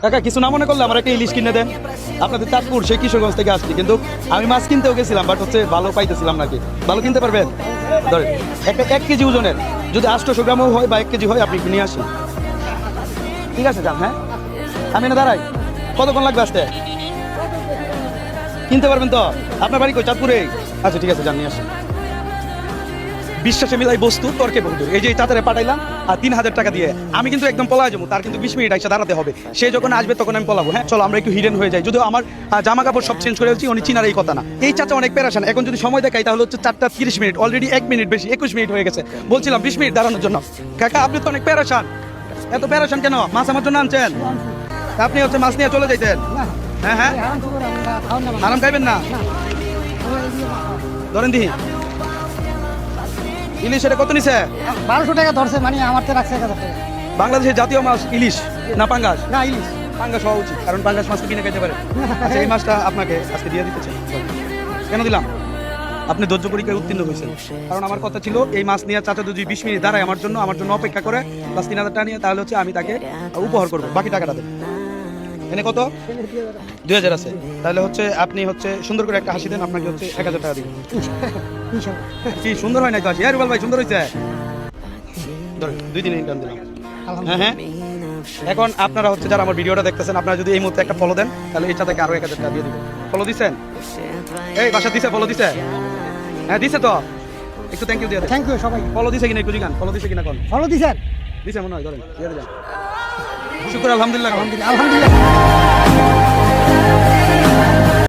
কাকা কিছু না মনে করলে আমার একটা ইলিশ কিনে দেন। আপনাদের চাঁদপুর সেই কিশোরগঞ্জ থেকে আসছি, কিন্তু আমি মাছ কিনতেও গেছিলাম, বাট হচ্ছে ভালো পাইতেছিলাম নাকি। ভালো কিনতে পারবেন? ধরেন একটা 1 কেজি ওজনের, যদি 800 গ্রামও হয় বা 1 কেজি হয়, আপনি নিয়ে আসেন। ঠিক আছে যান। হ্যাঁ আমি না দাঁড়াই, কতক্ষণ লাগবে আসতে? কিনতে পারবেন তো? আপনার বাড়ি কই? চাঁদপুরে? আচ্ছা ঠিক আছে যান, নিয়ে আসেন। বিশ্বাসে মিলাই বস্তু, তর্কে বন্ধু। এই যে চাচারে পাঠাইলাম আর 3000 টাকা দিয়ে, আমি কিন্তু একদম পলায় যাবো। তার কিন্তু 20 মিনিট এসে দাঁড়াতে হবে। সে যখন আসবে তখন আমি পলাবো। হ্যাঁ চলো আমরা একটু হিডেন হয়ে যাই। যদিও আমার জামা কাপড় সব চেঞ্জ করে ফেলছি, উনি চিনার এই কথা না। এই চাচা অনেক পেরেশান। এখন যদি সময় দেখাই তাহলে হচ্ছে 4টা 30 মিনিট, অলরেডি 1 মিনিট বেশি, 21 মিনিট হয়ে গেছে। বলছিলাম 20 মিনিট দাঁড়ানোর জন্য। কাকা আপনি তো অনেক পেরেশান। এত পেরেশান কেন? মাছ আমার জন্য আনছেন? আপনি হচ্ছে মাছ নিয়ে চলে যাইতেন। হ্যাঁ হ্যাঁ আরাম খাইবেন না? ধরেন দিহি ইলিশ, এটা কত নিছে? 1200 টাকা ধরছে, মানে আমার তো রাখছে 1000 টাকা। বাংলাদেশের জাতীয় মাছ ইলিশ না পাঙ্গাস? না ইলিশ। পাঙ্গাস হওয়া উচিত, কারণ পাঙ্গাস মাছ তো কিনে খেতে পারে। আচ্ছা এই মাছটা আপনাকে আজকে দিয়ে দিতে চাই। কেন দিলাম? আপনি ধৈর্য পরীক্ষায় উত্তীর্ণ হয়েছেন। কারণ আমার কথা ছিল এই মাছ নিয়ে চাচা যদি 20 মিনিট দাঁড়ায় আমার জন্য অপেক্ষা করে প্লাস 3000 টাকা নিয়ে, তাহলে হচ্ছে আমি তাকে উপহার করবো। বাকি টাকাটা দেন। এনে কত? 2000 আছে। তাহলে হচ্ছে আপনি হচ্ছে সুন্দর করে একটা হাসি দেন, আপনাকে হচ্ছে 1000 টাকা দিন। কি সুন্দর হয় নাই তো হাসি? হ্যাঁ রুবাল ভাই সুন্দর হয়েছে। ধরেন 2 দিনের ইনকাম দিলাম। হ্যাঁ হ্যাঁ এখন আপনারা হচ্ছে যারা আমার ভিডিওটা দেখতেছেন, আপনারা যদি এই মুহূর্তে একটা ফলো দেন, তাহলে এই চাচাকে আরো 1000 টাকা দিয়ে দিব। ফলো দিছেন? এই বাসা দিছে? ফলো দিছে? হ্যাঁ দিছে তো, একটু থ্যাংক ইউ দিয়ে দেন। থ্যাংক ইউ সবাই। ফলো দিছে কিনা একটু জিগান। ফলো দিছে কিনা কোন? ফলো দিছেন? দিছে মনে হয়, ধরেন দিয়ে দিলাম। শুকর আলহামদুলিল্লাহ। আলহামদুলিল্লাহ।